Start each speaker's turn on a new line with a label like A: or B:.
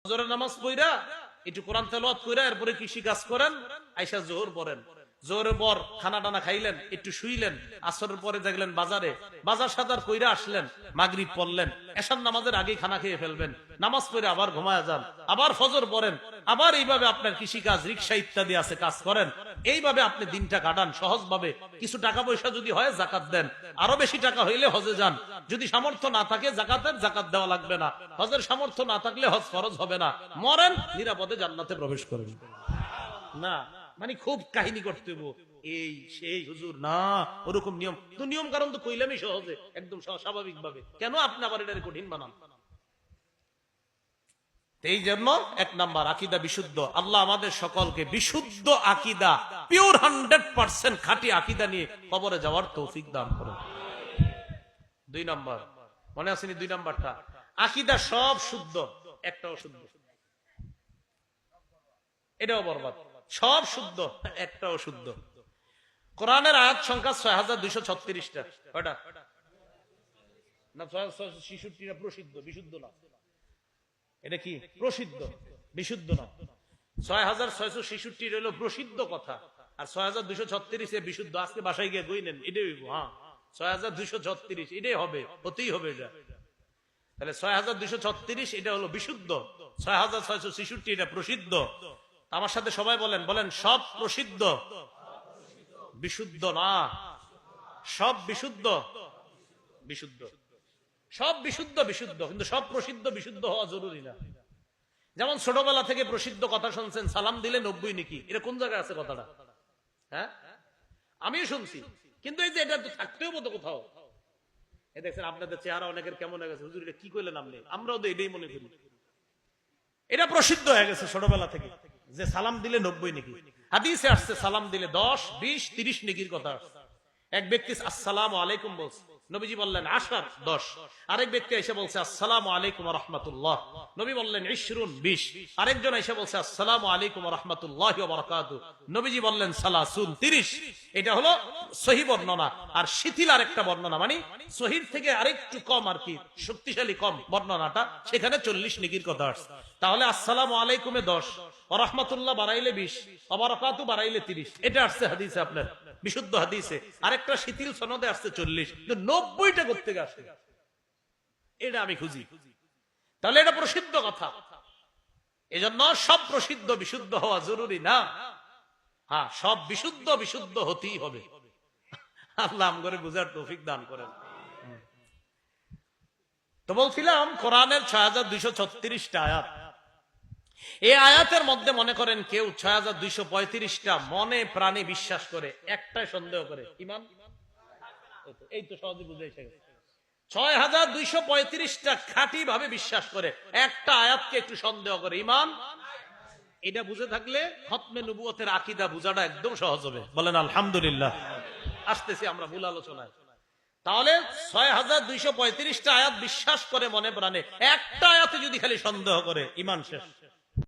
A: ফজরের নামাজ পড়া একটু কোরআন তেলাওয়াত কইরা এরপরে কৃষি কাজ করেন, আইসা জোহর পড়েন, জোহরের পর খানা টানা খাইলেন, একটু শুইলেন, আসরের পরে দেখলেন বাজারে, বাজার সাজার কইরা আসলেন, মাগরিব পড়লেন, এশার নামাজের আগে খানা খেয়ে ফেলবেন, নামাজ পড়ে আবার ঘুমায় যান, আবার ফজর পড়েন, আবার এইভাবে আপনার কৃষি কাজ, রিক্সা ইত্যাদি আছে কাজ করেন। এইভাবে আপনি দিনটা কাটান সহজ ভাবে। কিছু টাকা পয়সা যদি হয় জাকাত দেন, আরো বেশি টাকা হইলে হজে যান। যদি সামর্থ্য না থাকে জাকাতের, জাকাত দেওয়া লাগবে না। হজের সামর্থ্য না থাকলে হজ ফরজ হবে না। মরেন নিরাপদে জান্নাতে প্রবেশ করবেন না। মানে খুব কাহিনী করতে এই সেই হুজুর না, ওরকম নিয়ম তো, নিয়ম কারণ তো কইলামই সহজে, একদম স্বাভাবিক ভাবে, কেন আপনি আবার এটা কঠিন বানান? এই জন্য 1 নাম্বার আকীদা বিশুদ্ধ। আল্লাহ আমাদের সকলকে বিশুদ্ধ আকীদা, পিওর 100% খাঁটি আকীদা নিয়ে কবরে যাওয়ার তৌফিক দান করুন। 2 নাম্বার, মনে আসেনি 2 নাম্বারটা? আকীদা সব শুদ্ধ, একটাও শুদ্ধ, এটাও বরবাদ। সব শুদ্ধ, একটাও শুদ্ধ। কোরআনের আয়াত সংখ্যা 6236টা। কয়টা? না 66টা প্রসিদ্ধ, বিশুদ্ধ না। এটা কি প্রসিদ্ধ, বিশুদ্ধ না। 6666 হলো প্রসিদ্ধ কথা, আর 6236 এ বিশুদ্ধ। আজকে বাসায় গিয়ে কই নেন, এটাই হইব। হ্যাঁ 6236 এটাই হবে, হতেই হবে এটা। তাহলে 6236 এটা হলো বিশুদ্ধ, 6666 এটা প্রসিদ্ধ। আমার সাথে সবাই বলেন, বলেন সব প্রসিদ্ধ, বিশুদ্ধ না। সব বিশুদ্ধ, বিশুদ্ধ। সব বিশুদ্ধ, বিশুদ্ধ, কিন্তু সব প্রসিদ্ধ বিশুদ্ধ হওয়া জরুরি না। যেমন ছোটবেলা থেকে প্রসিদ্ধ কথা শুনছেন, সালাম দিলে 90 নেকি। এটা কোন জায়গায় আছে কথাটা? হ্যাঁ আমিও শুনছি, কিন্তু এই যে এটা তো থাকতেও মতো কোথাও। এই দেখছেন আপনাদের চেহারা অনেকের কেমন হয়ে গেছে, হুজুর এটা কি কইলেন আপনি? আমরাও তো এটাই মনে করি। এটা প্রসিদ্ধ হয়ে গেছে ছোটবেলা থেকে, যে সালাম দিলে 90 নেকি। হাদিসে আসছে সালাম দিলে 10, 20, 30 নেকির কথা। এক ব্যক্তি আসসালামু আলাইকুম বলছে, নবীজি বললেন 10। আরেক ব্যক্তি এসে বলছে আসসালামু আলাইকুম ওয়া রাহমাতুল্লাহ, নবী বললেন 20। আরেকজন এসে বলছে আসসালামু আলাইকুম ওয়া রাহমাতুল্লাহি ওয়া বারাকাতুহু, নবীজি বললেন 30। এটা হলো সহিহ বর্ণনা। আর শিথিল আরেকটা বর্ণনা, মানে সহিহ থেকে আরেকটু কম, আর কি শক্তিশালী কম বর্ণনাটা, সেখানে 40 নেকির কথা আসছে। তাহলে আসসালামু আলাইকুমে 10, ওয়া রাহমাতুল্লাহ বাড়াইলে 20, ওয়া বারাকাতুহু বাড়াইলে 30। এটা আসছে হাদিসে, আপনার বিশুদ্ধ হাদিসে। আরেকটা শিথিল সনদে আসছে 40, কিন্তু 90টা করতে আসে, এটা আমি খুঁজি। তাহলে এটা প্রসিদ্ধ কথা। এজন্য সব প্রসিদ্ধ বিশুদ্ধ হওয়া জরুরি না। হ্যাঁ সব বিশুদ্ধ বিশুদ্ধ হতেই হবে। আল্লাহ আমগরে বুঝার তৌফিক দান করেন। তো বলছিলাম কোরআনের 6236টা আয়াত। এই আয়াতের মধ্যে মনে করেন কেউ 6235টা মনে প্রাণে বিশ্বাস করে, একটাই সন্দেহ করে, ইমান। এই তো সহজে বুঝে এসে গেছে। 6235টা খাঁটি ভাবে বিশ্বাস করে, একটা আয়াতকে একটু সন্দেহ করে, ইমান। এটা বুঝে থাকলে খতমে নবুয়তের আকীদা বুঝাটা একদম সহজ হবে। বলেন আলহামদুলিল্লাহ। আসতেছি আমরা মূল আলোচনায়। তাহলে 6235টা আয়াত বিশ্বাস করে মনে প্রাণে, একটা আয়াতে যদি খালি সন্দেহ করে, ইমান শেষ।